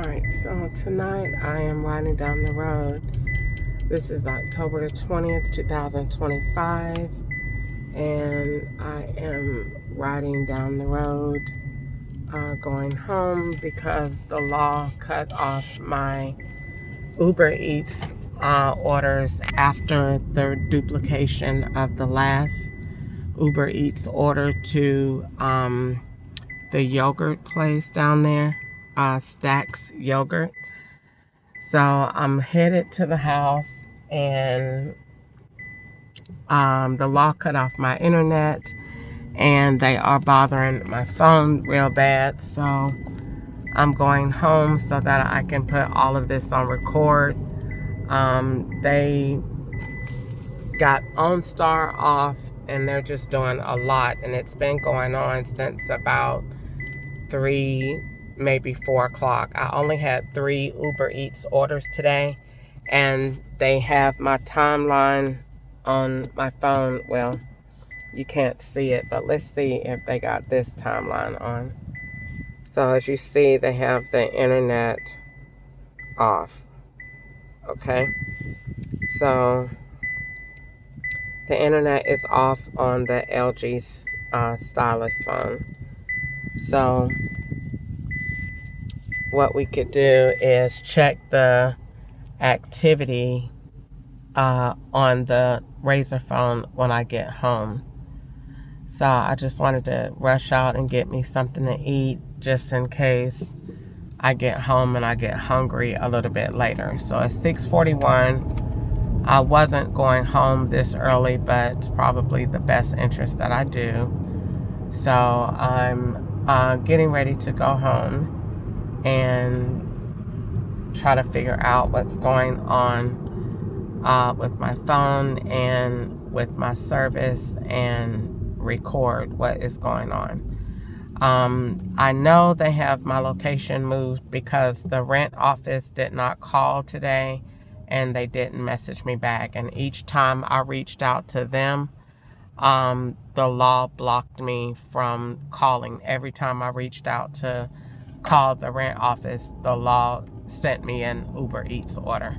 Alright, so tonight I am riding down the road. This is October the 20th, 2025, and I am riding down the road going home because the law cut off my Uber Eats orders after the duplication of the last Uber Eats order to the yogurt place down there, Stacks Yogurt. So I'm headed to the house, and the law cut off my internet, and they are bothering my phone real bad. So I'm going home so that I can put all of this on record. They got OnStar off, and they're just doing a lot, and it's been going on since about 3, maybe 4 o'clock. I only had 3 Uber Eats orders today, and they have my timeline on my phone. Well, you can't see it, but let's see if they got this timeline on. So as you see, they have the internet off. Okay, so the internet is off on the LG Stylus phone. So what we could do is check the activity on the Razr phone when I get home. So I just wanted to rush out and get me something to eat just in case I get home and I get hungry a little bit later. So it's 6:41. I wasn't going home this early, but it's probably the best interest that I do. So I'm getting ready to go home and try to figure out what's going on with my phone and with my service and record what is going on. I know they have my location moved because the rent office did not call today, and they didn't message me back. And each time I reached out to them, the law blocked me from calling. Every time I reached out to call the rent office, the law sent me an Uber Eats order.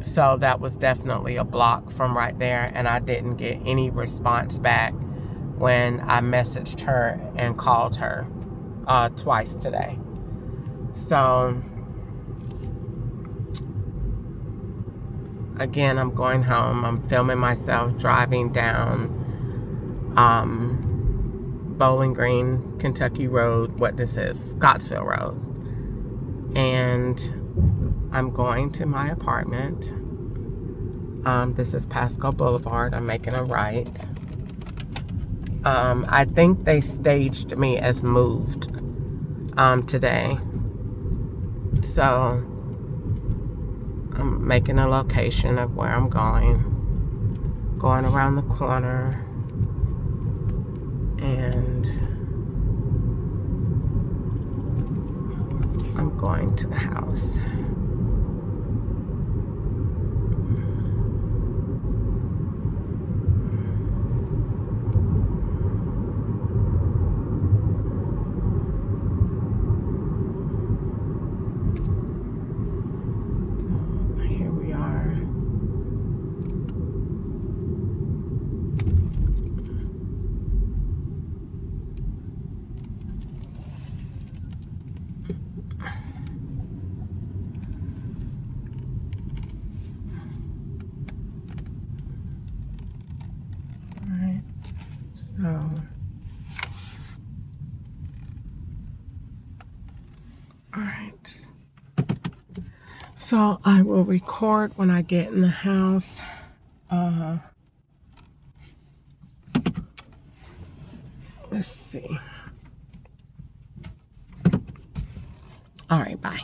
So that was definitely a block from right there, and I didn't get any response back when I messaged her and called her twice today. So again, I'm going home. I'm filming myself driving down Bowling Green, Kentucky Road, what this is, Scottsville Road. And I'm going to my apartment. This is Pasco Boulevard. I'm making a right. I think they staged me as moved today. So I'm making a location of where I'm going around the corner, and I'm going to the house. Alright. So I will record when I get in the house. Let's see. Alright, bye.